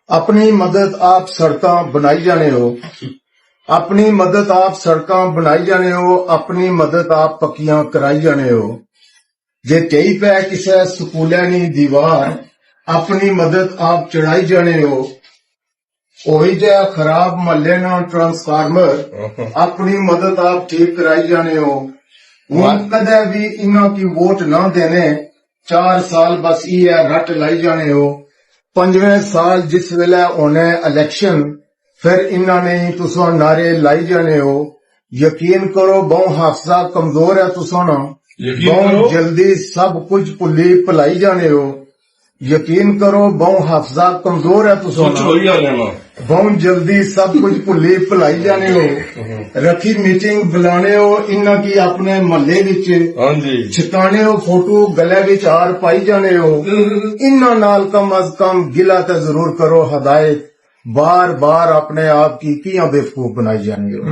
अपनी मदद आप सड़कां बनाई जाने हो, अपनी मदद आप सड़कां बनाई जाने हो, अपनी मदद आप पक्कियां कराई जाने हो। जे कई पै किसे स्कूलै नी दीवार, अपनी मदद आप चढ़ाई जाने हो। होई जाए खराब महल्ले ना ट्रांसफार्मर, अपनी मदद आप ठीक कराई जाने हो। हुण कदे भी इन्हां की वोट ना देने, 4 साल बस ये रट लाई जाने हो। 5वें साल जिस वेले होने इलेक्शन, फिर इन्हां ने ही तुसां नारे लाई जाने हो। यकीन करो बहु हाफजा कमजोर है तुसां ना, बहुत जल्दी सब कुछ भुली भुलाई जाने हो। यकीन करो बहु हाफजा कमजोर है तुसां ना, बहुत जल्दी सब कुछ भुली भुलाई जाने हो। रखी मीटिंग बुलाने हो इन्हां की अपने महल्ले विच, छिकाने हो फोटो गले विच हार पाई जाने हो। इन्हां नाल कम अज कम गिला ते जरूर करो हदायत, बार बार अपने आप की कियां बेवकूफ बनाई जाने हो।